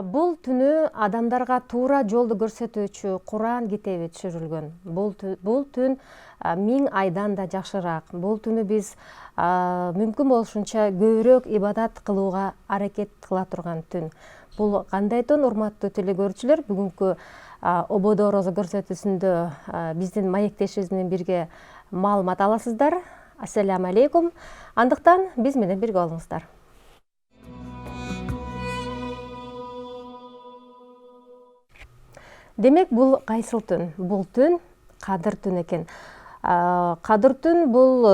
Бул түнү адамдарга туура жолду көрсөтүүчү Куран китеби түшүрүлгөн. Бул түн 1000 айдан да жакшыраак. Бул түнү биз мүмкүн болушунча көбүрөөк ибадат кылууга аракет кыла турган түн. Бул кандай түн, урматтуу телекөрүүчүлөр? Бүгүнкү ободо орозо көрсөтүүсүндө биздин маектешибиз менен бирге маалымат аласыздар. Ассаламу алейкум. Андыктан биз менен бирге болуңуздар. Демек, бул кайсыл түн? Бул түн Кадыр түн экен. Кадыр түн бул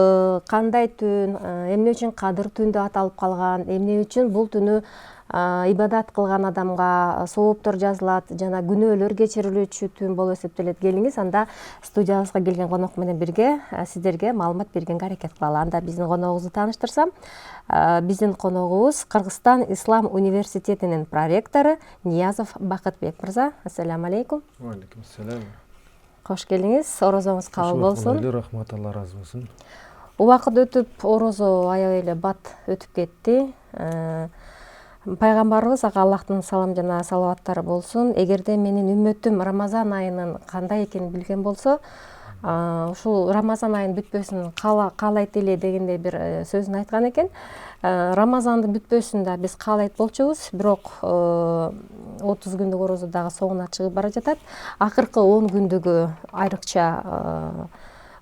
кандай түн? Эмне үчүн Кадыр түн деп аталып калган? Эмне үчүн бул түнү ибадат кылган адамга сооптор жазылат жана күнөөлөр кечирилүүчү түн болуп эсептелет? Келиңиз, анда студиябызга келген конок менен бирге сиздерге маалымат бергенге аракет кылалы. Анда биздин коногубузду тааныштырсам, биздин коногубуз Кыргызстан Ислам университетинин проректору Ниязов Бакытбек мырза. Ассаламу алейкум. Алейкум ассалам. Кош келиңиз. Орозоңуз кабыл болсун. Рахмат, Алла разы болсун. Убакыт өтүп, орозо аябай эле бат өтүп кетти. Пайгамбарыбыз ага Аллахтын салам жана салаваттары болсун. Эгерде менин үммөтүм Рамазан айынын кандай экенин билген болсо, ушул Рамазан айынын бүтпөсүн каалайт эле дегендей бир сөзүн айткан экен. Рамазандын бүтпөсүн да биз каалайт болчубуз, бирок 30 күндүк орозо дагы соңуна чыгып бара жатат. Акыркы 10 күндүгү айрыкча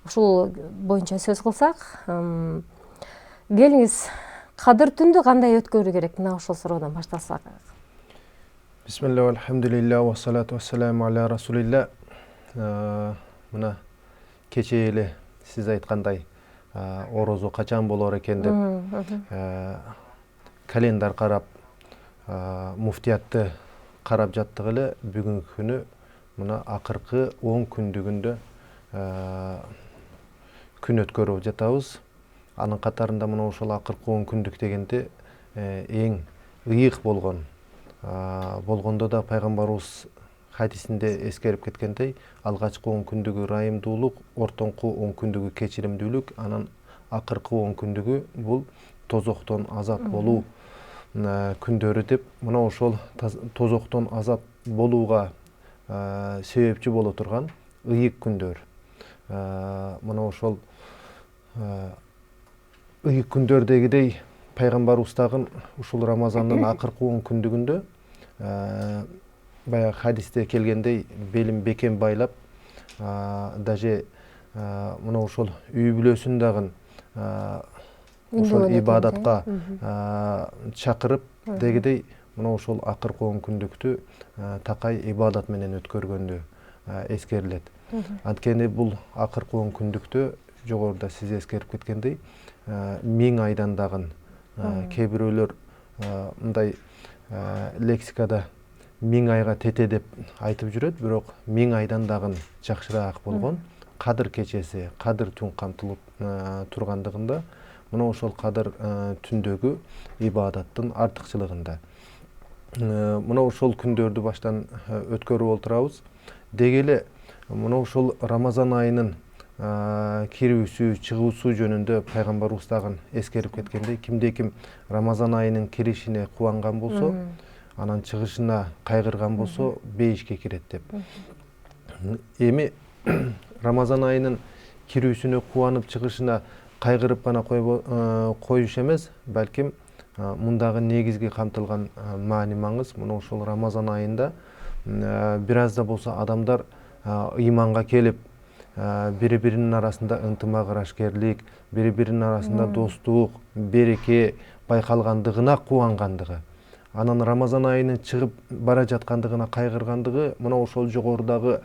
ушул боюнча сөз кылсак, келиңиз, Кадыр түндү кандай өткөрүү керек? Мына ушул суроодон баштасак. Бисмилла, алхамдулилля, ва салату вассаламу аля расулилля. Мына кече эле сиз айткандай орозо качан болор экен деп календар карап, муфтиятты карап жаттык эле. Бүгүнкү күнү мына акыркы 10 күндүгүндө күн өткөрүп жатабыз. Анын катарында мына ошол акыркы 10 күндүк дегенде эң ыйык болгондо да пайгамбарыбыз хадисинде эскерип кеткендей, алгачкы 10 күндүгү ырайымдуулук, ортоңку 10 күндүгү кечиримдүүлүк, анан акыркы 10 күндүгү бул тозоктон азат болуу күндөрү деп, мына ошол тозоктон азат болууга себепчи боло турган ыйык күндөр. Мына ошол ыйык күндөрдөгүдөй пайгамбарыбыз дагы ушул Рамазандын акыркы 10 күндүгүндө баягы хадисте келгендей белин бекем байлап, даже мына ошол үй бүлөсүн дагы ошол ибадатка чакырып дегидей мына ошол акыркы 10 күндүктү такай ибадат менен өткөргөндү эскерилет. Анткени бул акыркы 10 күндүктө жогоруда сиз эскерип кеткендей 1000 айдан дагы, кээ бирөөлөр мындай лексикада 1000 айга тете деп айтып жүрөт, бирок 1000 айдан дагы жакшыраак болгон Кадыр кечеси, Кадыр түн камтылып тургандыгында, мына ошол Кадыр түндөгү ибадаттын артыкчылыгында. Мына ошол күндөрдү баштан өткөрүп отурабыз. Деги эле мына ошол Рамазан айынын кирүүсү, чыгуусу жөнүндө пайгамбарыбыз дагы эскерип кеткендей, кимде-ким Рамазан айынын киришине кубанган болсо, анан чыгышына кайгырган болсо, бейишке кирет деп. Эми Рамазан айынын кирүүсүнө кубанып, чыгышына кайгырып гана коюш эмес, балким мундагы негизги камтылган маани маңыз, мына ошол Рамазан айында бир аз да болсо адамдар ыйманга келип, бири-биринин арасында ынтымак ырашкерлик, бири-биринин арасында достук, береке байкалгандыгына кубангандыгы, анан Рамазан айынын чыгып бара жаткандыгына кайгыргандыгы, мына ошол жогорудагы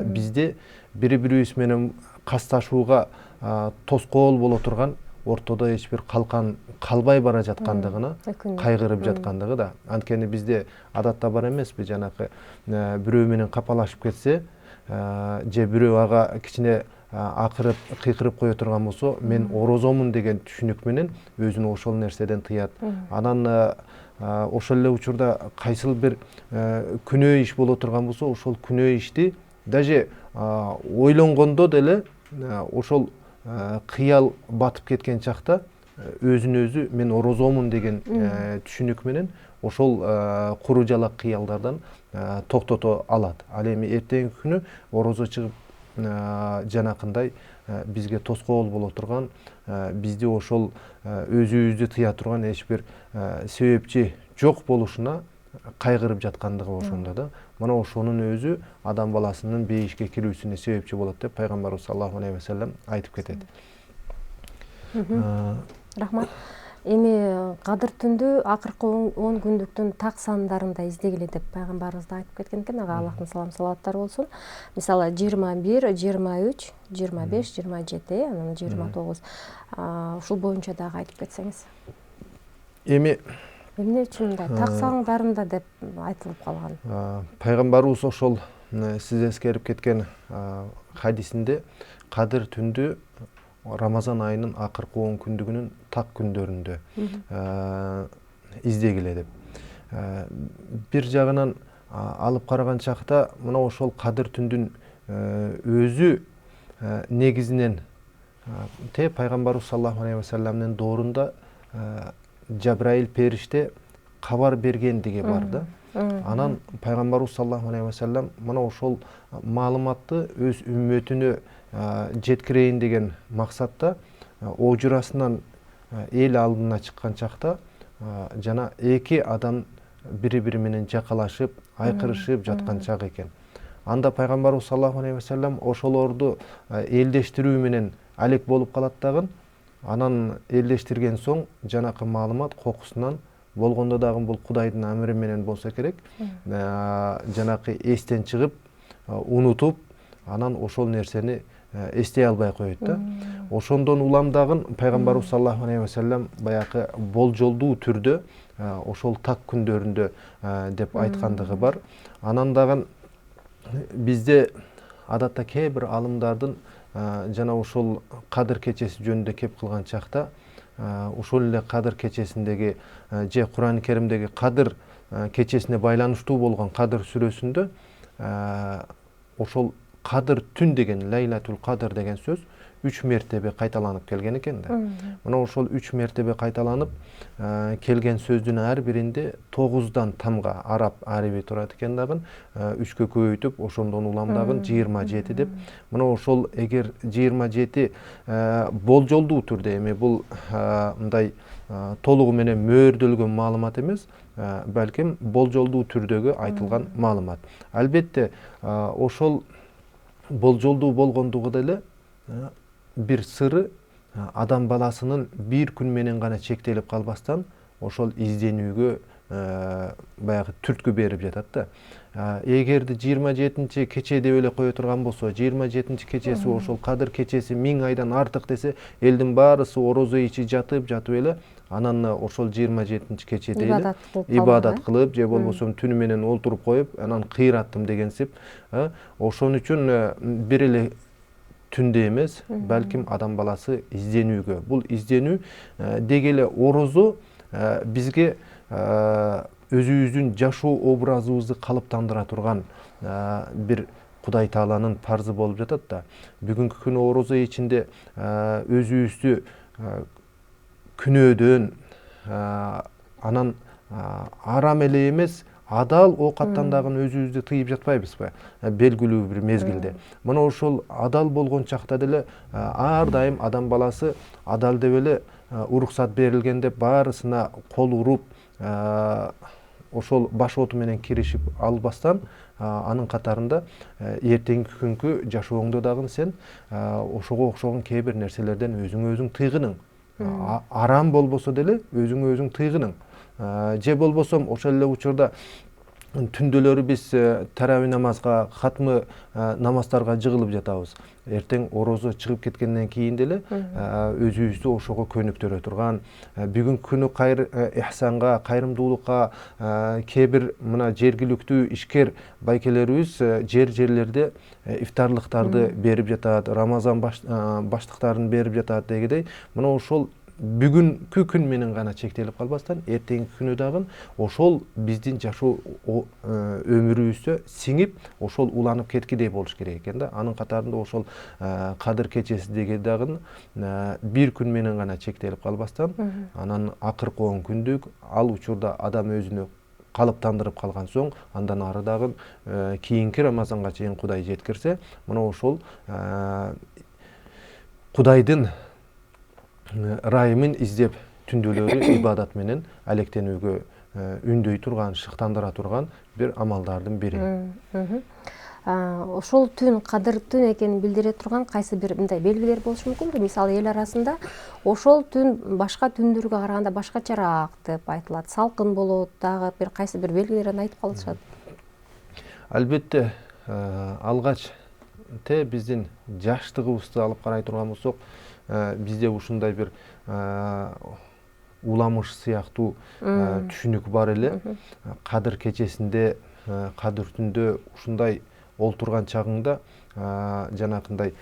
бизде бири-бирибиз менен касташууга тоскоол боло турган, ортодо эч бир калкан калбай бара жаткандыгына кайгырып жаткандыгы да. Анткени бизде адатта бар эмеспи, жанакы бирөө менен капалашып кетсе, же бирөө ага кичине акырып, кыйкырып кое турган болсо, мен орозомун деген түшүнүк менен өзүн ошол нерседен тыят. Анан ошол эле учурда кайсыл бир күнөө иш боло турган болсо, ошол күнөө ишти даже ойлонгондо деле ошол кыял батып кеткен чакта өзүн өзү мен орозомун деген түшүнүк менен ошол куру жалак кыялдардан токтото алат. Ал эми эртеңки күнү орозо чыгып жанакындай бизге тоскоол боло турган, бизди ошол өзүбүздү тыя турган эч бир себепчи жок болушуна кайгырып жаткандыгы ошондо да. Мына ошонун өзү адам баласынын бейишке кирүүсүнө себепчи болот деп пайгамбарыбыз саллаллаху алейхи ва саллям айтып кетет. Рахмат. Эми кадыр түндү акыркы 10 күндүктүн так сандарында издегиле деп пайгамбарыбыз да айтып кеткен экен. Ага Аллахтын салам салаваттары болсун. Мисалы 21, 23, 25, 27, анан 29. Ушул боюнча дагы айтып кетсеңиз. Эми Эмне үчүн мындай так сандарында деп айтылып калган? Пайгамбарыбыз ошол сиз эскерип кеткен хадисинде кадыр түндү Рамазан айынын акыркы 10 күндүгүнүн так күндөрүндө издегиле деп. Бир жагынан алып караган чакта мына ошол кадыр түндүн өзү негизинен пайгамбарыбыз саллаллаху алейхи ва саллямдын доорунда Жабраил периште кабар бергендиги бар да. Анан пайгамбарыбыз саллаллаху алейхи ва саллям мына ошол маалыматты өз үммөтүнө жеткирейин деген максатта ожурасынан эл алдына чыккан чакта жана эки адам бири-бири менен жакалашып, айкырышып жаткан чак экен. Анда пайгамбарыбыз саллаллаху алейхи ва саллям ошолорду элдештирүү менен алек болуп калат дагы. Анан элдештирген соң жанакы маалымат кокусунан болгондо дагы бул Кудайдын амри менен болсо керек. Жанакы эстен чыгып, унутуп, анан ошол нерсени эстей албай коет да. Ошондон улам дагы пайгамбарыбыз саллаллаху алейхи ва саллям баягы болжолдуу түрдө ошол так күндөрүндө деп айткандыгы бар. Анан дагы бизде адатта кээ бир алымдардын жана ошол кадыр кечеси жөнүндө кеп кылган чакта ошол эле кадыр кечесиндеги же Кур'ан-ы Керимдеги кадыр кечесине байланыштуу болгон кадыр сүрөсүндө ошол кадыр түн деген лейлатул кадыр деген сөз 3 мертебе кайталанып келген экен да. Мына ошол 3 мертебе кайталанып келген сөздүн ар биринде 9дан тамга араб ариби турат экен дагы 3кө көбөйтүп ошондон улам дагы 27 деп. Мына ошол эгер 27 болжолдуу түрдө эми бул мындай толугу менен мөөрдөлгөн маалымат эмес, балким болжолдуу түрдөгү айтылган маалымат. Албетте ошол болжолдуу болгондугу деле бир сыры адам баласынын бир күн менен гана чектелип калбастан ошол изденүүгө баягы түрткү берип жатат да. Эгерде 27 кече деп эле кое турган болсо, 27 кечеси ошол кадыр кечеси 1000 айдан артык десе, элдин баарысы орозо ичи жатып эле анан ошол 27 кечеде эле ибадат кылып, же болбосо түнү менен олтуруп коюп, анан кыйраттым дегенсип, ошон үчүн бир эле түндө эмес, балким адам баласы изденүүгө. Бул изденүү деги эле орозо бизге өзүбүздүн жашоо образыбызды калыптандыра турган бир Кудай Тааланын парзы болуп жатат да. Бүгүнкү күнү орозо ичинде өзүбүздү күнөөдөн, анан арам эле эмес, адал оокаттан дагы өзүбүздү тыйып жатпайбызбы? Белгилүү бир мезгилде. Мына ошол адал болгон чакта деле ар дайым адам баласы адал деп эле уруксат берилген деп баарысына кол уруп, ошол баш оту менен киришип албастан, анын катарында эртеңки күnkү жашооңдо дагы сен ошого окшогон кээ бир нерселерден өзүң тыйгының. Арам болбосо деле өзүң тыйгының. Же болбосо ошол эле учурда түндөлөрү биз тарави намазга, хатмы намаздарга жыгылып жатабыз. Эртең орозо чыгып кеткенден кийин деле өзүбүздү ошого көнүктүрө турган, бүгүнкү күнү ихсанга, кайрымдуулукка кээ бир мына жергиликтүү ишкер байкелерибиз жерлерде ифтарлыктарды берип жатат, Рамазан баштыктарын берип жатат дегидей, мына ошол бүгүнкү күн менен гана чектелип калбастан эртеңки күнү дагы ошол биздин жашоо өмүрүбүзгө сиңип ошол уланып кеткидей болуш керек экен да. Анын катарында ошол кадыр кечесидеги дагы бир күн менен гана чектелип калбастан анан акыркы 10 күндүк ал учурда адам өзүнө калыптандырып калган соң андан ары дагы кийинки Рамазанга чейин Кудай жеткирсе мына ошол Кудайдын райымын издеп түндөлөрү ибадат менен алектенүүгө үндөй турган, шыктандыра турган бир амалдардын бири. Ошол түн кадыр түн экенин билдире турган кайсы бир мындай белгилер болушу мүмкүнбү? Мисалы эл арасында ошол түн башка түндөргө караганда башкачараак деп айтылат. Салкын болот, дагы бир кайсы бир белгилерин айтып калышат. Албетте, алгач биздин жаштыгыбызды алып карай турган болсок, бизде ушундай бир уламыш сыяктуу түшүнүк бар эле. Кадыр кечесинде, кадыр түндө ушундай олтурган чагыңда жанакындай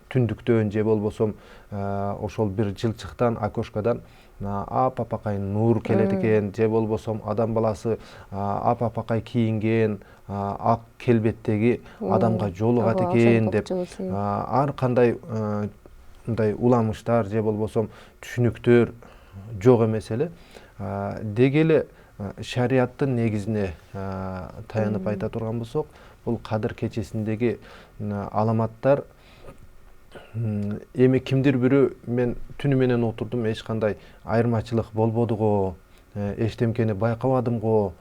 түндүктөн же болбосо ошол бир жылчыктан, окошкадан апапакай нур келет экен, же болбосо адам баласы апапакай кийинген, ак келбеттеги адамга жолугат экен деп ар кандай мындай уламыштар же болбосо түшүнүктөр жок эмес эле. Деги эле шариаттын негизине таянып айта турган болсок, бул кадыр кечесиндеги аламаттар эми кимдир бирөө мен түнү менен отурдум, эч кандай айырмачылык болбоду го, эчтемкени байкабадым го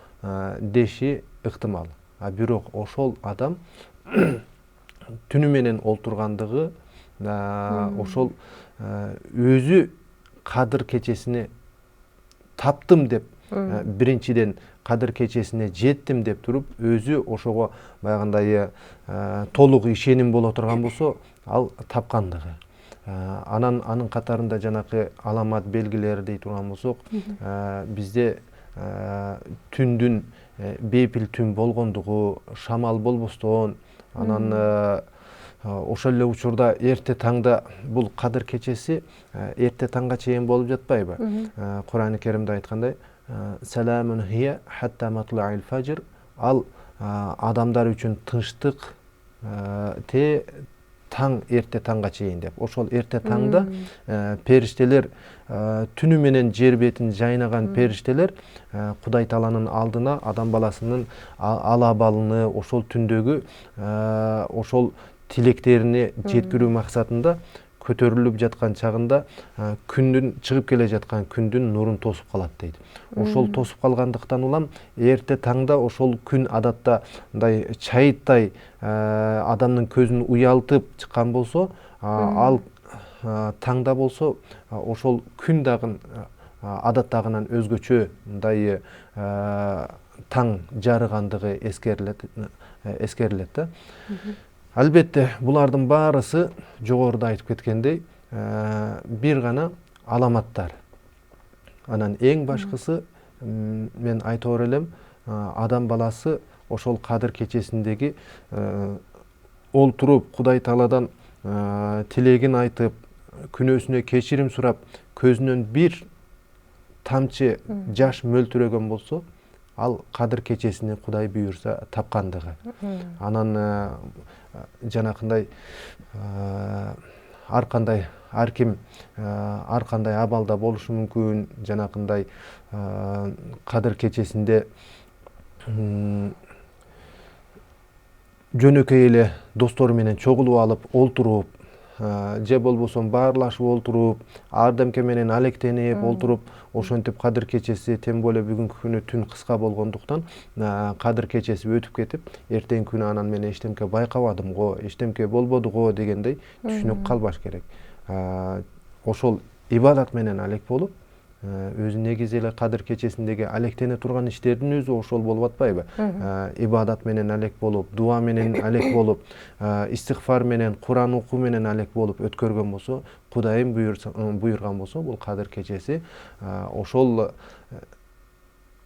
деши ыктымал. Бирок ошол адам түнү менен олтургандыгы ошол өзү кадыр кечесине таптым деп, биринчиден кадыр кечесине жеттим деп туруп, өзү ошого баягындай толук ишеним боло турган болсо, ал тапкандыгы. Анын катарында жанакы аламат белгилери дей турган болсок, бизде түндүн бейпил түн болгондугу, шамал болбостон, анан ошол эле учурда эрте таңда бул кадыр кечеси эрте таңга чейин болуп жатпайбы? Кур'ан-ы Керимде айткандай, саламун хия хатта матла'ил фажр, ал адамдар үчүн тынчтык таң эрте таңга чейин деп. Ошол эрте таңда периштелер, түнү менен жер бетин жайнаган периштелер Кудай Тааланын алдына адам баласынын ал абалыны, ошол түндөгү ошол тилектерине жеткирүү максатында көтөрүлүп жаткан чагында күндүн чыгып келе жаткан күндүн нурун тосуп калат дейт. Ошол тосуп калгандыктан улам эрте таңда ошол күн адатта мындай чайыттай адамдын көзүн уялтып чыккан болсо, ал таңда болсо ошол күн дагы адаттагынан өзгөчө мындай таң жарыгандыгы эскерилет да. Албетте, булардын баарысы жогоруда айтып кеткендей бир гана аламаттар. Анан эң башкысы мен айтор элем, адам баласы ошол кадыр кечесиндеги олтуруп Кудай Тааладан тилегин айтып, күнөөсүнө кечирим сурап, көзүнөн бир тамчы жаш мөлтүрөгөн болсо, ал кадыр кечесини Кудай буйрса тапкандыгы. Анан жанакындай ар ким ар кандай абалда болушу мүмкүн, жанакындай кадыр кечесинде жөнөкөй эле достору менен чогулуп алып олтуруп, же болбосо баарлашып олтуруп, ардемке менен алектенип олтуруп, ошентип кадыр кечеси, тем более бүгүнкү күнү түн кыска болгондуктан кадыр кечеси өтүп кетип, эртеңки күнү анан мен эчтемке байкабадым го, эчтемке болбоду го дегендей түшүнүк калбаш керек. Ошол ибадат менен алек болуп, өзү негизи эле кадыр кечесиндеги алектене турган иштердин өзү ошол болуп атпайбы? Ибадат менен алек болуп, дуа менен алек болуп, истигфар менен, Кур'ан окуу менен алек болуп өткөргөн болсо, Кудайым буйрган болсо, бул кадыр кечеси ошол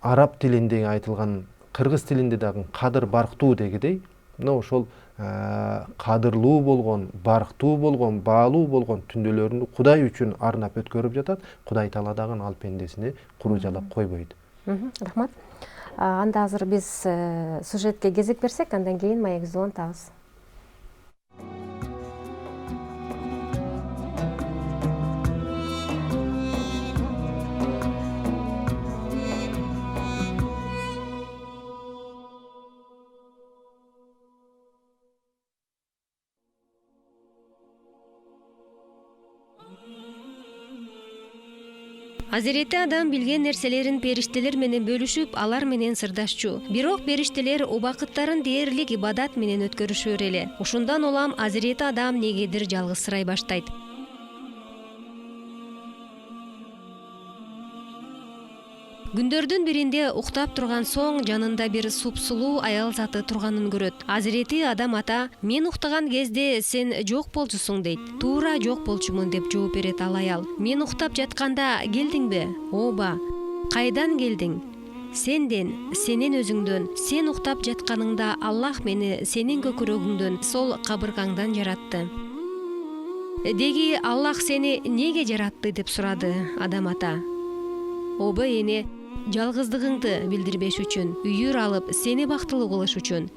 араб тилинде айтылган, кыргыз тилинде дагы кадыр барктуу дегидей, мына ошол кадырлуу болгон, барктуу болгон, баалуу болгон түндөлөрүн Кудай үчүн арнап өткөрүп жатат. Кудай Таала дагы ал пендесини куружалап койбойт. Рахмат. Анда азыр биз сюжетке кезек берсек, андан кийин маегибизди улантабыз. Азирети адам билген нерселерин периштелер менен бөлүшүп, алар менен сырдашчу. Бирок периштелер убакыттарын дээрлик ибадат менен өткөрүшөр эле. Ушундан улам Азирети адам негедир жалгызсырай баштайт. Күндөрдүн биринде уктап турган соң жанында бир супсулуу аял заты турганын көрөт. Азирети адам ата: "Мен уктаган кезде сен жок болчусуң" дейт. "Туура жок болчумун" деп жооп берет ал аял. "Мен уктап жатканда келдиңби?" "Ооба." "Кайдан келдиң?" "Сенден, сенин өзүңдөн. Сен уктап жатканыңда Аллах мени сенин көкүрөгүңдөн, сол кабыргаңдан жаратты." "Деги Аллах сени неге жаратты?" деп сурады адам ата. "Ооба эне, жалгыздыгыңды билдирбеш үчүн, үйүр алып, сени бактылуу кылыш үчүн."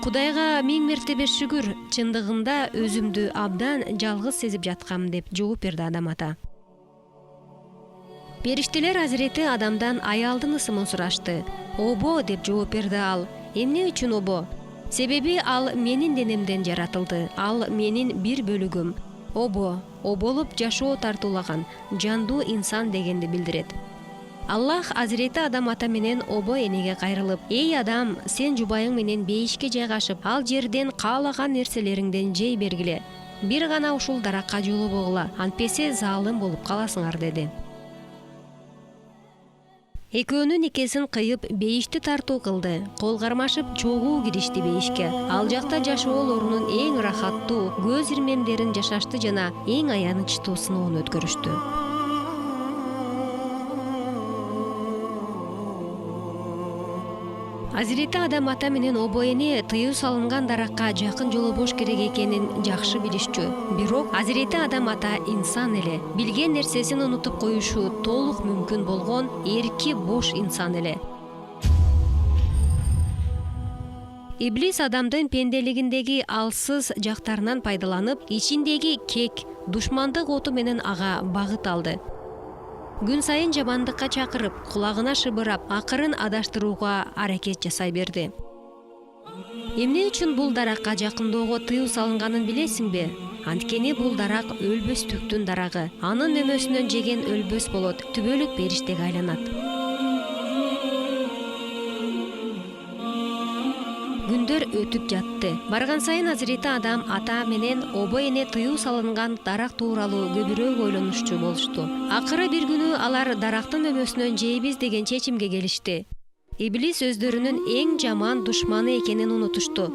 "Кудайга миң мертебе шүгүр, чындыгында өзүмдү абдан жалгыз сезип жаткам" деп жооп берди адам ата. Периштелер Азирети адамдан аялдын ысымын сурашты. "Обо" деп жооп берди ал. "Эмне үчүн обо?" "Себеби ал менин денемден жаратылды. Ал менин бир бөлүгүм. Обо, оболуп жашоо тартуулаган, жандуу инсан" дегенди билдирет. Аллах Азирети адам ата менен обо энеге кайрылып: "Эй адам, сен жубайың менен бейишке жайгашып, ал жерден каалаган нерселериңден жей бергиле. Бир гана ушул даракка жолобогула, антпесе залым болуп каласыңар" деди. Экөөнүн никесин кыйып, бейишти тартуу кылды. Кол кармашып, чогуу киришти бейишке. Ал жакта жашоолорунун эң ырахаттуу, көз ирмемдерин жашашты жана эң аянычтуу сыноон өткөрүштү. Азирети адам ата менен обо эне тыюу салынган даракка жакын жолобош керек экенин жакшы билишчү. Бирок Азирети адам ата инсан эле. Билген нерсесин унутуп коюшу толук мүмкүн болгон эрки бош инсан эле. Иблис адамдын пенделигиндеги алсыз жактарынан пайдаланып, ичиндеги кек, душмандык оту менен ага багыт алды. Күн сайын жамандыкка чакырып, кулагына шыбырап, акырын адаштырууга аракет жасай берди. Эмне үчүн бул даракка жакындоого тыюу салынганын билесиңби? Анткени бул дарак өлбөстүктүн дарагы. Анын нөмөсүнөн жеген өлбөс болот, түбөлүк периштеге айланат. Күндөр өтүп жатты. Барган сайын Азирети адам ата менен обо эне тыюу салынган дарак тууралуу көбүрөөк ойлонушчу болушту. Акыры бир күнү алар дарактын нөмөсүнөн жейбиз деген чечимге келишти. Иблис өздөрүнүн эң жаман душманы экенин унутушту.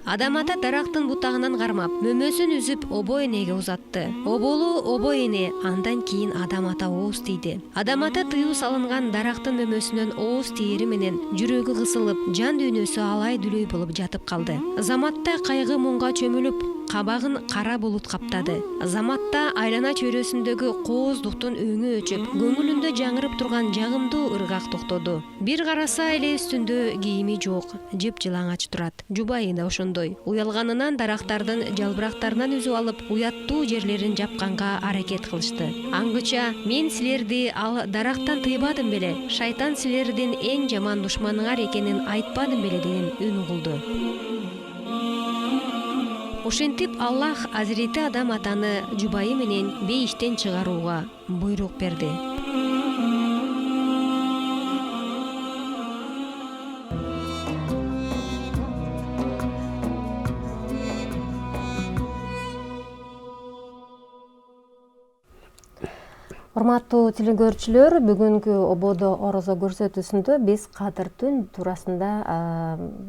Адам ата дарактын бутагынан кармап, мөмөсүн үзүп обо энеге узатты. Оболу обо эне, андан кийин адам ата ооз тийди. Адам ата тыюу салынган дарактын мөмөсүнөн ооз тийери менен жүрөгү кысылып, жан дүйнөсү алай дүлөй болуп жатып калды. Заматта кайгы муңга чөмүлүп, кабагын кара булут каптады. Заматта айлана чөйрөсүндөгү кооздуктун өңү өчүп, көңүлүндө жаңырып турган жагымдуу ыргак токтоду. Бир караса эле үстүндө кийими жок, жыпжылаңач турат. Жубайы да ошондой. Уялганынан дарактардын жалбырактарынан үзүп алып, уяттуу жерлерин жапканга аракет кылышты. Аңгыча: "Мен силерди ал дарактан тыйбадым беле? Шайтан силердин эң жаман душманыңар экенин айтпадым беле?" деген үн угулду. Ошентип Аллах Азирети адам атаны жубайы менен бейиштен чыгарууга буйрук берди. Урматтуу телекөрүүчүлөр, бүгүнкү ободо орозо көрсөтүүсүндө биз Кадыр түн туурасында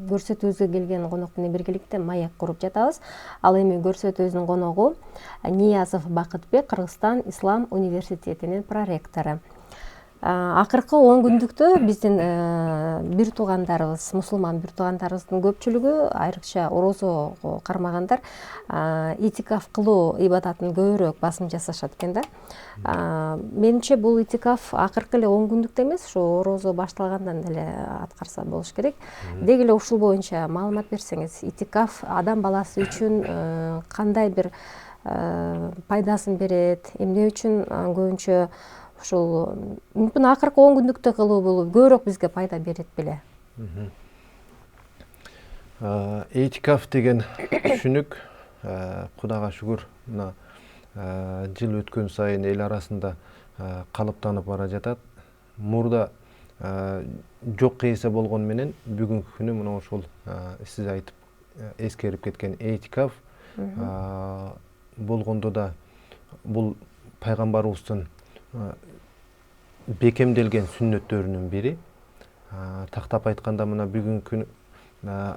көрсөтүүбүзгө келген конок менен биргеликте маек куруп жатабыз. Ал эми көрсөтүүбүздүн коногу Ниязов Бакытбек, Кыргызстан Ислам университетинин проректору. Акыркы 10 күндүктө биздин бир туугандарыбыз, мусулман бир туугандарыбыздын көпчүлүгү, айрыкча орозого кармагандар, итикаф кылуу ибадатын көбүрөөк басым жасашат экен да. Менимче бул итикаф акыркы эле 10 күндүктө эмес, ушу орозо башталгандан эле аткарса болуш керек. Деги эле ушул боюнча маалымат берсеңиз, итикаф адам баласы үчүн кандай бир пайдасын берет, эмне үчүн көбүнчө ушул мүмкүн акыркы 10 күндүктө кылуу бул көбүрөөк бизге пайда берет беле? Этикаф деген түшүнүк, Кудайга шүгүр, мына жыл өткөн сайын эл арасында калыптанып бара жатат. Мурда жок эсе болгон менен бүгүнкү күнү мына ошол сиз айтып эскерип кеткен этикаф болгондо да бул пайгамбарыбыздын бекемделген сүннөттөрүнүн бири. Тактап айтканда мына бүгүнкү күнү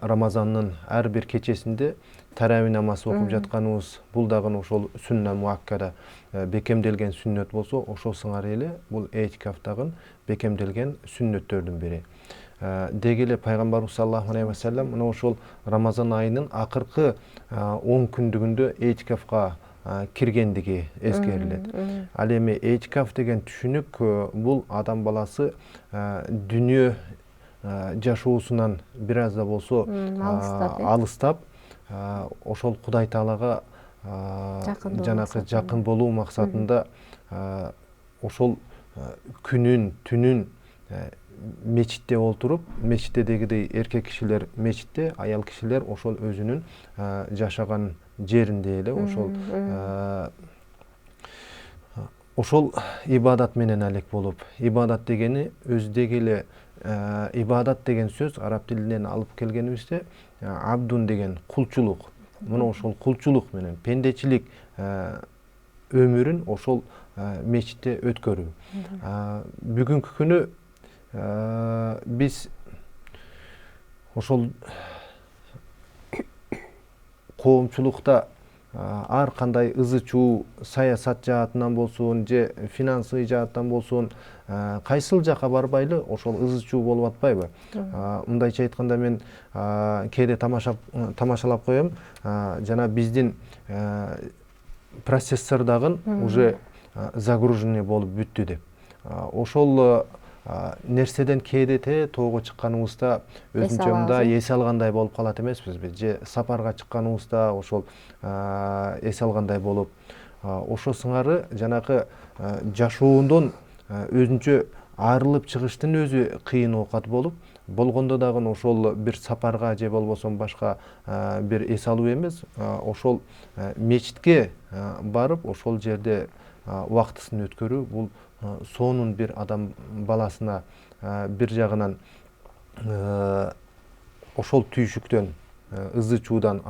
Рамазандын ар бир кечесинде тарауи намаз окуп жатканыбыз, бул дагы ошол сүнна муаккада бекемделген сүннөт болсо, ошол сыңары эле бул этикаф дагы бекемделген сүннөттөрдүн бири. Деги эле пайгамбарыбыз саллаллаху алейхи ва саллям мына ошол Рамазан айынын акыркы 10 күндүгүндө этикафка киргендиги эскерилет. Ал эми этикаф деген түшүнүк бул адам баласы дүнүйө жашоосунан бир аз да болсо алыстап, ошол Кудай Таалага жанакы жакын болуу максатында ошол күнүн, түнүн мечитте отуруп, мечиттедегидей эркек кишилер мечитте, аял кишилер ошол өзүнүн жашаган жеринде эле ошол ибадат менен алек болуп, ибадат дегени өздеги эле ибадат деген сөз араб тилинен алып келгенибизде абдун деген кулчулук. Мына ошол кулчулук менен пендечилик өмүрүн ошол мечитте өткөрүү. Бүгүнкү күнү биз ошол коомчулукта ар кандай ызы чуу саясат жаатынан болсун же финансы жааттан болсун кайсыл жака барбайлы ошол ызы чуу болуп атпайбы? Мындайча айтканда мен кээде тамашалап коем, жана биздин процессор дагы уже загруженный болуп бүттү деп. Ошол нерседен кээде тоого чыкканыбызда өзүнчө мындай эс алгандай болуп калат эмеспизби? Же сапарга чыкканыбызда ошол эс алгандай болуп, ошо сыңары жанакы жашоондон өзүнчө арылып чыгыштын өзү кыйын оокат болуп, болгондо дагы ошол бир сапарга же болбосо башка бир эс алуу эмес, ошол мечитке барып, ошол жерде убактысын өткөрүү бул сонун бир адам баласына бир жагынан ошол түйшүктөн, ызы чуудан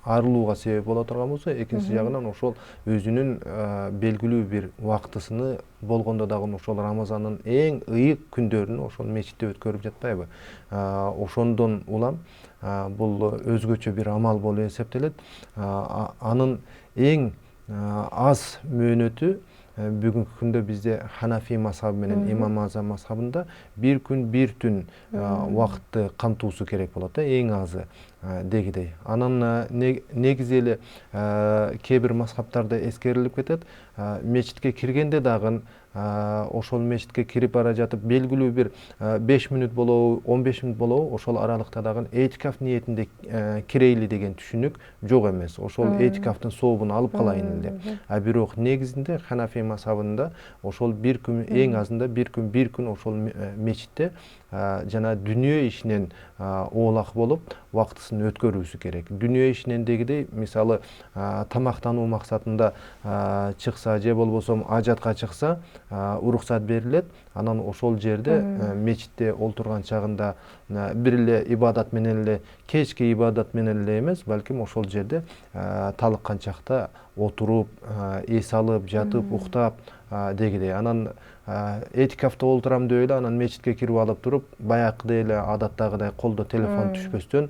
арылууга себеп боло турган болсо, экинчи жагынан ошол өзүнүн белгилүү бир убактысыны болгондо дагы ошол Рамазандын эң ыйык күндөрүн ошол мечитте өткөрүп жатпайбы? Ошондон улам бул өзгөчө бир амал болуп эсептелет. Анын эң аз мөөнөтү бүгүнкү күндө бизде Ханафи мазхабы менен Имам Азам мазхабында бир күн бир түн убакытты камтуусу керек болот да, эң азы дегидей. Анан негизи эле кээ бир мазхабтарда эскерилип кетет, мечитке киргенде дагы ошол мечитке кирип бара жатып белгилүү бир 5 мүнөт болобу, 15 мүнөт болобу, ошол аралыкта дагы этикаф ниетинде кирейли деген түшүнүк жок эмес. Ошол этикафтын сообун алып калайын деп. Бирок негизинде Ханафи мазхабында ошол бир күн, эң азында бир күн ошол мечитте жана дүнүйө ишинен оолак болуп, убактысын өткөрүүсү керек. Дүнүйө ишинен дегидей, мисалы тамактануу максатында чыкса же болбосо ажатка чыкса, уруксат берилет. Анан ошол жерде мечитте олтурган чагында бир эле ибадат менен эле, кечки ибадат менен эле эмес, балким ошол жерде талыккан чакта отуруп, эс алып, жатып, уктап дегидей. Анан этикафта олтурам деп эле анан мечитке кирип алып туруп, баягыдай эле адаттагыдай колдо телефон түшпөстөн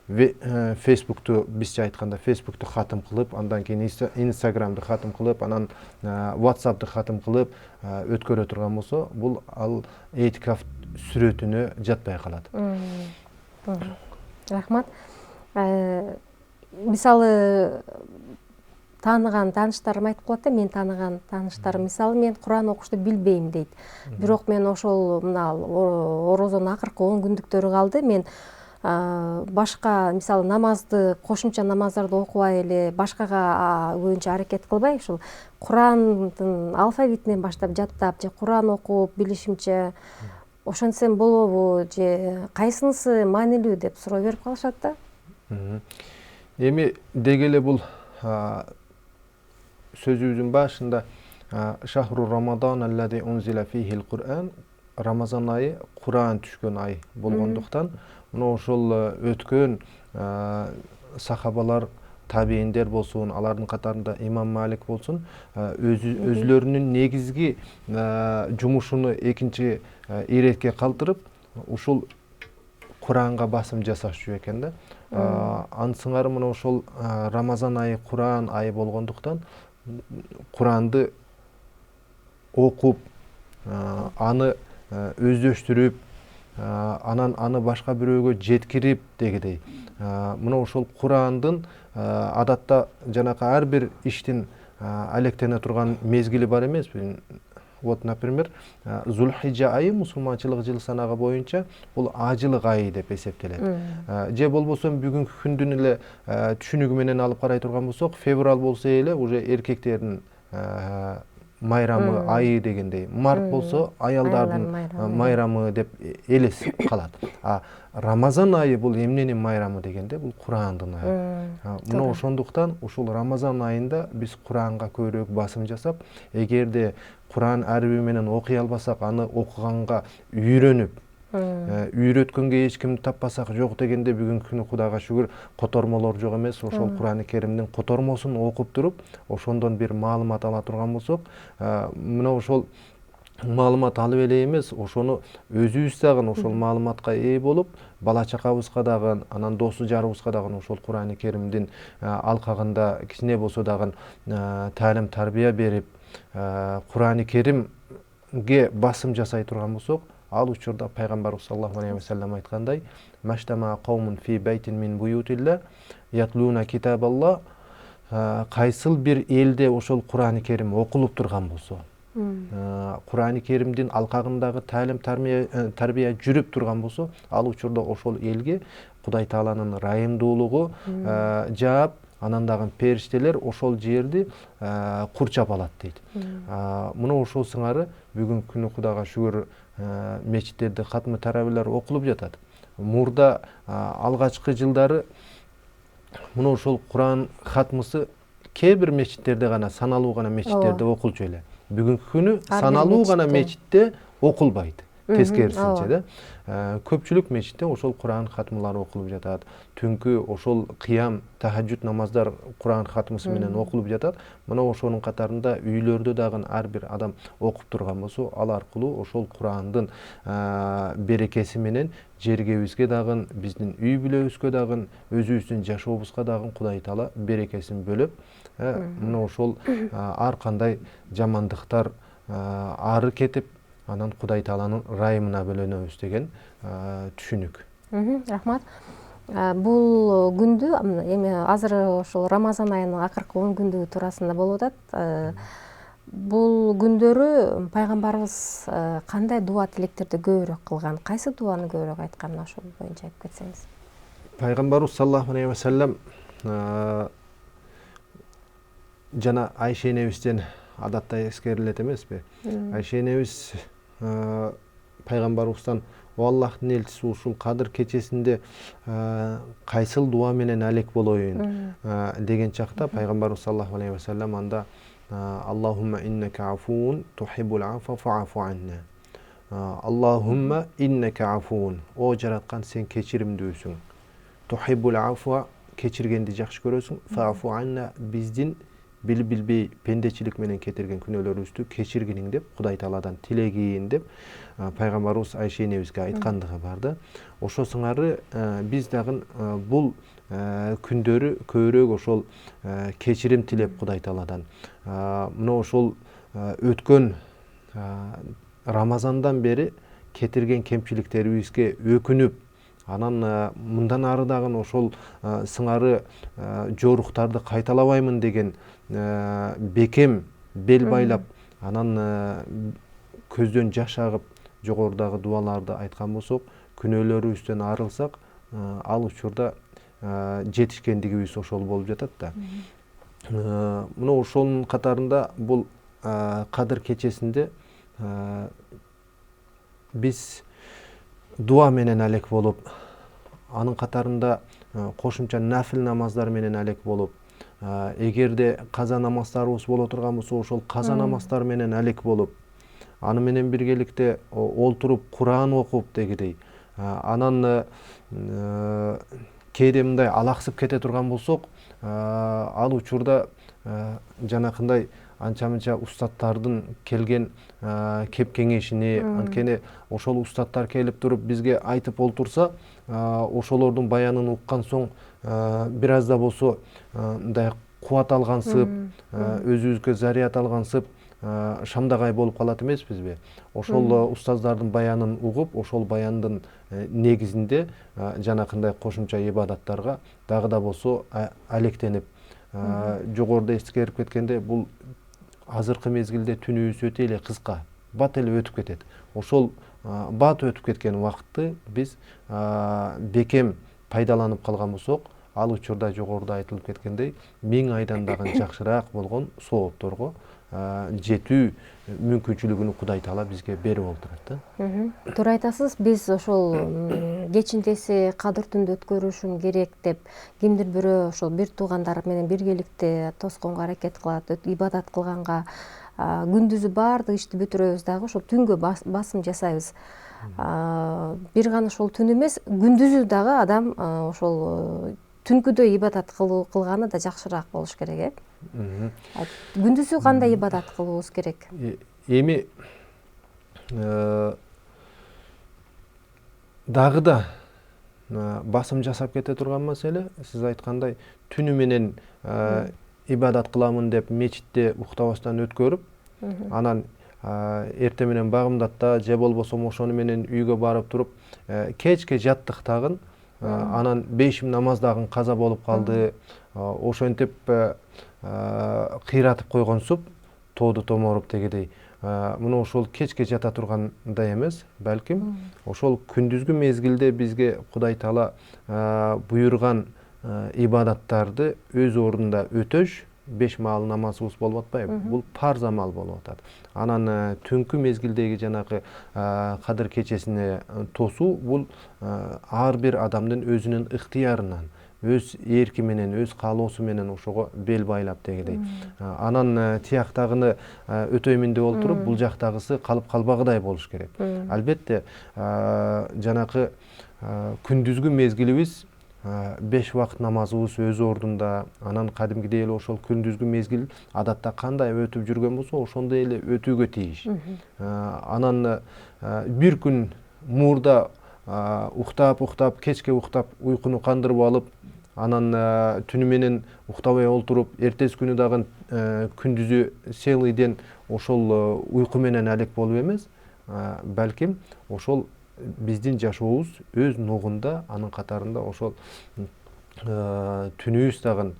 Facebook'tu bizce ayтканда Facebook'tu хатым кылып, андан кийин Instagram'ды хатым кылып, анан WhatsApp'ты хатым кылып өткөрө турган болсо, бул ал этикаф сүрөтүнө жатпай калат. Рахмат. Мисалы тааныган тааныштарым айтып коет да, мен тааныган тааныштарым мисалы мен Куран окушту билбейм дейт. Бирок мен ошол мына орозонун акыркы 10 күндүктөрү калды, мен башка мисалы намазды, кошумча намаздарды окубай эле башкага көбүнчө аракет кылбай, ушул Курандын алфавитинен баштап жаттап же Куран окуп билишимче ошентсем болобу же кайсынысы маанилүү деп суроо берип калышат да. Эми деги эле бул сөзүбүздүн башында шахру рамадан аллади унзила фихил Кур'ан, Рамазан айы Куран түшкөн ай болгондуктан, мына ошол өткөн сахабалар, табииндер болсун, алардын катарында имам Малик болсун, өзлөрүнүн негизги жумушуну экинчи иретке калтырып, ушул Куранга басым жасашчу экен да. Ансыңары мына ошол Рамазан айы Куран айы болгондуктан, Куранды окуп, аны өздөштүрүп, анан аны башка бирөөгө жеткирип дегидей. Мына ошол Курандын адатта жанакы ар бир иштин алектене турган мезгили бар эмеспи? Вот, например, Зулхиджа айы мусулманчылык жыл санагы боюнча бул ажылык айы деп эсептелет. Же болбосо бүгүнкү күндүн эле түшүнүгү менен алып карай турган болсок, февраль болсо эле уже эркектердин майрамы айы дегендей, март болсо аялдардын майрамы деп элес калат. Рамазан айы бул эмненин майрамы дегенде, бул Курандын айы. Мына ошондуктан ушул Рамазан айында биз Куранга көбүрөөк басым жасап, эгерде Куран арбы менен окуй албасак, аны окуганга үйрөнүп, үйрөткөнгө эч кимди таппасак, жок дегенде бүгүнкү күнү Кудайга шүгүр котормолор жок эмес, ошол Куран-ы Керимдин котормосун окуп туруп, ошондон бир маалымат ала турган болсок, мына ошол маалымат алып эле эмес, ошону өзүбүз дагы ошол маалыматка ээ болуп, бала чакабызга дагы, анан досу жарыбызга дагы ошол Куран-ы Керимдин алкагында кичине болсо дагы таалим тарбия берип, Куран-ы Керимге басым жасай турган болсок, ал учурда пайгамбарыбыз саллаллаху алейхи ва саллям айткандай, маштама каумун фи байтин мин буютилла ятлуна китабалла, кайсыл бир элде ошол Куран-ы Керим окулуп турган болсо, Куран-ы Керимдин алкагындагы таалим тарбия жүрүп турган болсо, ал учурда ошол элге Кудай Тааланын ырайымдуулугу жаап, анан дагы периштелер ошол жерди курчап алат дейт. Мына ошол сыңары бүгүнкү күнү Кудайга шүгүр мечиттерде катмы тарабилер окулуп жатат. Мурда алгачкы жылдары мына ошол Куран катмысы кээ бир мечиттерде гана, саналуу гана мечиттерде окулчу эле. Бүгүнкү күнү саналуу гана мечитте окулбайт. Тескерисинче да. Көпчүлүк мечитте ошол Куран катмалары окулуп жатат. Түнкү ошол кыям, тахажжуд намаздар Куран катмысы менен окулуп жатат. Мына ошонун катарында үйлөрдө дагы ар бир адам окуп турган болсо, ал аркылуу ошол Курандын берекеси менен жергебизге дагы, биздин үй бүлөбүзгө дагы, өзүбүздүн жашообузга дагы Кудай Таала берекесин бөлөп, мына ошол ар кандай жамандыктар ары кетип, анан Кудай Тааланын ырайымына бөлөнөбүз деген түшүнүк. Рахмат. Бул күндү эми азыр ошол Рамазан айынын акыркы 10 күндүгү туурасында болуп атат. Бул күндөрү пайгамбарыбыз кандай дуа тилектерди көбүрөөк кылган? Кайсы дуаны көбүрөөк айткан, ошол боюнча айтып кетсеңиз. Пайгамбарыбыз саллаллаху алейхи ва саллям жана Айша энебизден адатта эскерилет эмеспи? Айша энебиз пайгамбарыбыздан о Аллахтын элчиси, ушул кадыр кечесинде кайсыл дуа менен алек болоюн деген чакта пайгамбарыбыз саллаллаху алейхи ва саллям анда Аллахумма иннека афуун тухиббул афа фаъфу анна. Аллахумма иннека афуун, о жараткан сен кечиримдүүсүң. Тухиббул афа, кечиргенди жакшы көрөсүң. Фаъфу анна, биздин билип билбей пендечилик менен кетирген күнөөлөрүбүздү кечиргиниң деп Кудай Тааладан тилегин деп пайгамбарыбыз Айша энебизге айткандыгы бар да. Ошо сыңары биз дагы бул күндөрү көбүрөөк ошол кечирим тилеп Кудай Тааладан мына ошол өткөн Рамазандан бери кетирген кемчиликтерибизге өкүнүп, анан мындан ары дагы ошол сыңары жоруктарды кайталабаймын деген бекем бел байлап, анан көздөн жаш агып жогорудагы дуаларды айткан болсок, күнөөлөрүбүздөн арылсак, ал учурда жетишкендигибиз ошол болуп жатат да. Мына ошонун катарында бул Кадыр кечесинде биз дуа менен алек болуп, анын катарында кошумча нафил намаздар менен алек болуп, эгерде каза намаздарыбыз боло турган болсо, ошол каза намаздар менен алек болуп, аны менен биргеликте олтуруп Куран окуп дегидей, анан кээде мындай алаксып кете турган болсок, ал учурда жанакындай анча-мынча устаттардын келген кеп кеңешини, анткени ошол устаттар келип туруп бизге айтып олтурса, ошолордун баянын уккан соң бир аз да болсо мындай кубат алгансып, өзүбүзгө зарият алгансып, шамдагай болуп калат эмеспизби? Ошол устаздардын баянын угуп, ошол баяндын негизинде жанакындай кошумча ибадаттарга дагы да болсо алектенип, жогоруда эскерип кеткенде, бул азыркы мезгилде түнүбүз өтө эле кыска, бат эле өтүп кетет. Ошол бат өтүп кеткен убакытты биз бекем пайдаланып калган болсок, ал учурда жогоруда айтылып кеткендей 1000 айдан дагы жакшыраак болгон соопторго жетүү мүмкүнчүлүгүн Кудай Таала бизге берип олтурат да. Туура айтасыз, биз ошол кечинтеси Кадыр түндү өткөрүшүм керек деп кимдир бирөө ошол бир туугандар менен биргеликте тосконго аракет кылат, ибадат кылганга, күндүзү баардык ишти бүтүрөбүз дагы ошол түнгө басым жасайбыз. Бир гана ошол түн эмес, күндүзү дагы адам ошол түнкүдө ибадат кылганы да жакшыраак болуш керек, Күндүзү кандай ибадат кылуубуз керек? Эми дагы да басым жасап кете турган маселе, сиз айткандай, түнү менен ибадат кыламын деп мечитте уктабастан өткөрүп, анан эртең менен багымдатта же болбосо ошону менен үйгө барып туруп, кечке жаттык тагын, анан 5 намаз дагы каза болуп калды, ошентип кыйратып койгонсуп, тоодо томоруп дегидей. Мына ошол кечке жата тургандай эмес, балким ошол күндүзгү мезгилде бизге Кудай Таала буйруган ибадаттарды өз ордунда өтөш, 5 маал намазыбыз болуп атпайбы? Бул парз амал болуп атат. Анан түнкү мезгилдеги жанагы Кадыр кечесине тосуу, бул ар бир адамдын өзүнүн ыктыярынан, өз эрки менен, өз каалоосу менен ошого бел байлап дегидей. Анан тияктагыны өтөймүн деп олтуруп, бул жактагысы калып калбагыдай болуш керек. Албетте, жанакы күндүзгү мезгилибиз 5 вакыт намазыбыз өз ордунда, анан кадимгидей эле ошол күндүзгү мезгил адатта кандай өтүп жүргөн болсо, ошондой эле өтүүгө тийиш. Анан бир күн мурда уктап, кечке уктап, уйкуну кандырып алып, анан түнү менен уктабай олтуруп, эртеси күнү дагы күндүзү селыйден ошол уйку менен алек болуп эмес, балким ошол биздин жашообуз өз нугунда, анын катарында ошол түнүбүз дагы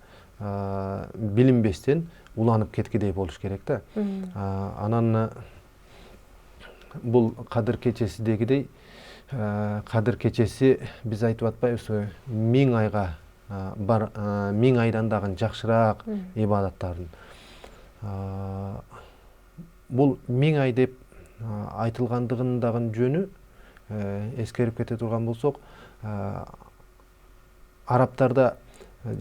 билинбестен уланып кеткидей болуш керек да. Анан бул Кадыр кечесидегидей, Кадыр кечеси биз айтып атпайбызбы, 1000 айга бар, 1000 айдан дагы жакшыраак ибадаттардын. Бул 1000 ай деп айтылгандыгынын дагы жөнү, эскерип кете турган болсок, арабтарда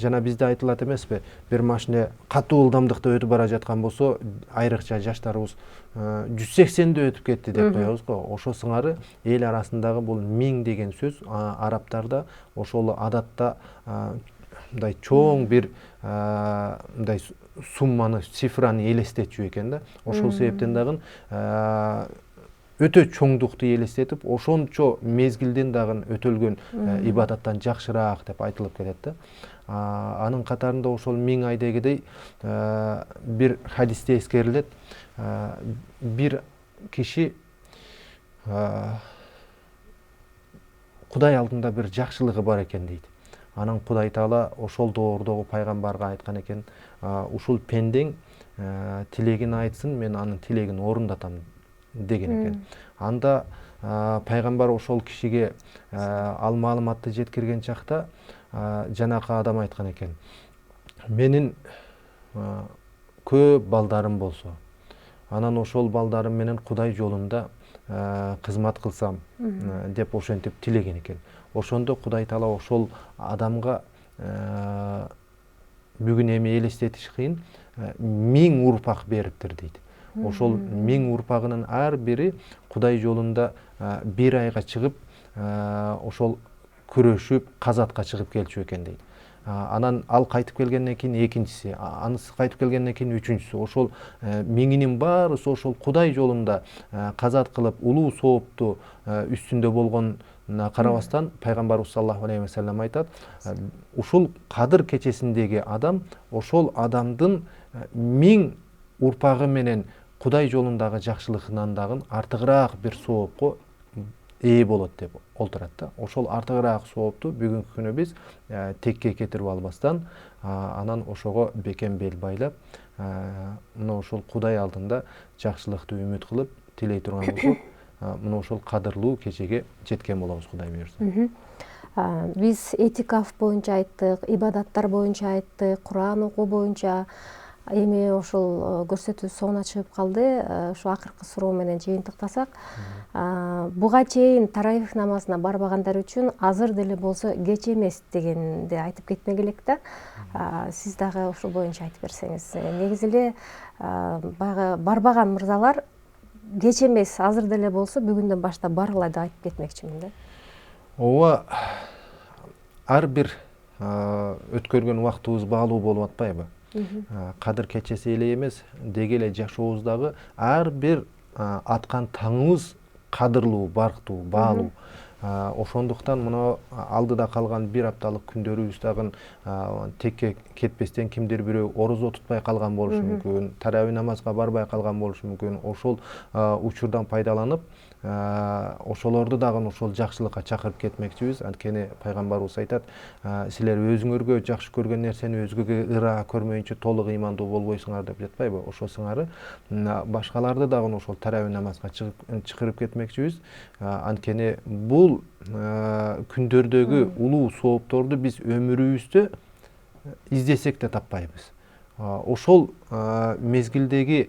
жана бизде айтылат эмеспи, бир машине катуу ылдамдыкта өтүп бара жаткан болсо, айрыкча жаштарыбыз 180де өтүп кетти деп коебуз го. Ошо сыңары эл арасындагы бул 1000 деген сөз арабтарда ошол адатта мындай чоң бир мындай сумманы, цифраны элестетчү экен да. Ошол себептен дагы өтө чоңдукту элестетип, ошончо мезгилден дагы өтөлгөн ибадаттан жакшыраак деп айтылып келет да. Анын катарында ошол 1000 айдегидей бир хадисте эскерилет. Бир киши Кудай алдында бир жакшылыгы бар экен дейт. Анан Кудай Таала ошол доордогу пайгамбарга айткан экен, ушул пендең тилегин айтсын, мен анын тилегин орундатам деген экен. Анда пайгамбар ошол кишиге ал маалыматты жеткирген чакта жанакы адам айткан экен, менин көп балдарым болсо, анан ошол балдарым менен Кудай жолунда кызмат кылсам деп ошентип тилеген экен. Ошондо Кудай Таала ошол адамга бүгүн эми элестетиш кыйын, 1000 урпак бериптир дейт. Ошол 1000 урпагынын ар бири Кудай жолунда бир айга чыгып, ошол күрөшүп, казатка чыгып келчү экен дейт. Анан ал кайтып келгенден кийин экинчиси, анысы кайтып келгенден кийин үчүнчүсү, ошол 1000-нин баарысы ошол Кудай жолунда казат кылып, улуу соопту үстүндө болгонуна карабастан, пайгамбарыбыз саллаллаху алейхи ва саллям айтат, ушул Кадыр кечесиндеги адам ошол адамдын 1000 урпагы менен Кудай жолундагы жакшылыгынан дагы артыгыраак бир соопко ээ болот деп олтурат да. Ошол артыгыраак соопту бүгүнкү күнү биз текке кетирип албастан, анан ошого бекем бел байлап, мына ошол Кудай алдында жакшылыкты үмүт кылып тилей турган болсок, мына ошол кадырлуу кечеге жеткен болобуз, Кудай буйрса. Биз этикаф боюнча айттык, ибадаттар буюнча айттык, Куран окуу боюнча. Эми ошол көрсөтүү соңуна чыгып калды. Ушу акыркы суроо менен жыйынтыктасак, буга чейин таравих намазына барбагандар үчүн азыр деле болсо кеч эмес дегенди айтып кетмек элек да. Сиз дагы ушул боюнча айтып берсеңиз. Негизи эле баягы барбаган мырзалар кеч эмес, азыр деле болсо бүгүндөн баштап баргыла деп айтып кетмекчимин да. Ооба, ар бир өткөргөн убактыбыз баалуу болуп атпайбы? Кадыр кечеси эле эмес, деги эле жашообуздагы ар бир аткан таңыбыз кадырлуу, барктуу, баалуу. Ошондуктан мына алдыда калган бир апталык күндөрүбүз дагы текке кетпестен кимдир бирөө орозо тутпай калган болушу мүмкүн, тарави намазга барбай калган болушу мүмкүн. Ошол учурдан пайдаланып, ошолорду дагы ошол жакшылыкка чакырып кетмекчибиз. Анткени пайгамбарыбыз айтат, силер өзүңөргө жакшы көргөн нерсени өзгөгө ыраа көрмөйүнчө толук ыймандуу болбойсуңар деп жатпайбы? Ошол сыңары башкаларды дагы ошол тарави намазга чакырып кетмекчибиз. Анткени бул күндөрдөгү улуу соопторду биз өмүрүбүздө издесек да таппайбыз. Ошол мезгилдеги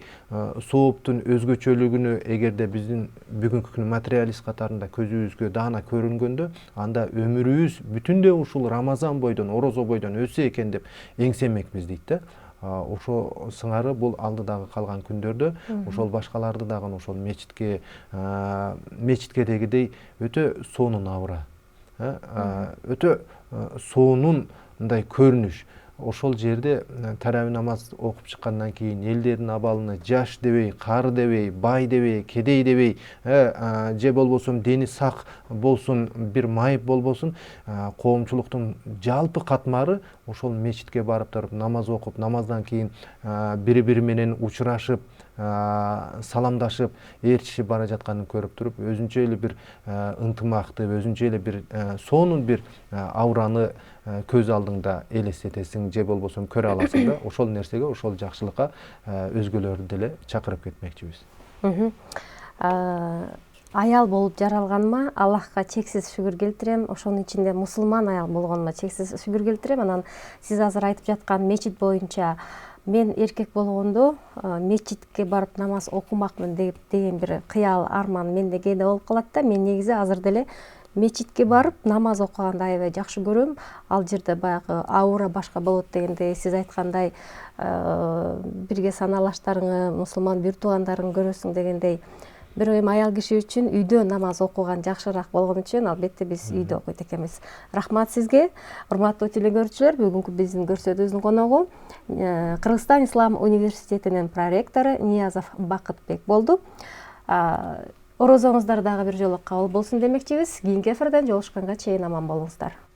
сооптун өзгөчөлүгүнү эгерде биздин бүгүнкү күнү материалист катарында көзүбүзгө даана көрүнгөндө, анда өмүрүбүз бүтүндөй ушул Рамазан бойдон, орозо бойдон өтсө экен деп эңсемекпиз дейт да. Ошо сыңары бул алдыдагы калган күндөрдө ошол башкаларды дагы ошол мечитке дегидей өтө сонун абра, өтө сонун мындай көрүнүш. Ошол жерде тарави намаз окуп чыккандан кийин элдердин абалыны жаш дебей, кары дебей, бай дебей, кедей дебей, же болбосо дени сак болсун, бир майып болбосун, коомчулуктун жалпы катмары ошол мечитке барып туруп намаз окуп, намаздан кийин бири-бири менен учурашып, саламдашып, ээрчишип бара жатканын көрүп туруп, өзүнчө эле бир ынтымакты, өзүнчө эле бир сонун бир аураны көз алдыңда элестетесиң, же болбосо көрө аласың да. Ошол нерсеге, ошол жакшылыкка өзгөлөрдү деле чакырып кетмекчибиз. Аял болуп жаралганыма Аллахка чексиз шүгүр келтирем. Ошонун ичинде мусулман аял болгонума чексиз шүгүр келтирем. Анан сиз азыр айтып жаткан мечит боюнча мен эркек болгондо мечитке барып намаз окумакмын деген бир кыял, арман менде кээде болуп калат да. Мен негизи азыр деле мечитке барып намаз окуганды аябай жакшы көрөм. Ал жерде баягы аура башка болот дегенде, сиз айткандай бирге санаалаштарыңы, мусулман бир туугандарыңы көрөсүң дегендей, бирок эми аял киши үчүн үйдө намаз окуган жакшыраак болгон үчүн албетте биз үйдө окуйт экенбиз. Рахмат сизге, урматтуу телекөрүүчүлөр. Бүгүнкү биздин көрсөтүүбүздүн коногу Кыргызстан Ислам университетинин проректору Ниязов Бакытбек болду. Орозоңуздар дагы бир жолу кабыл болсун демекчибиз. Кийинки эфирден жолугушканга чейин аман болуңуздар.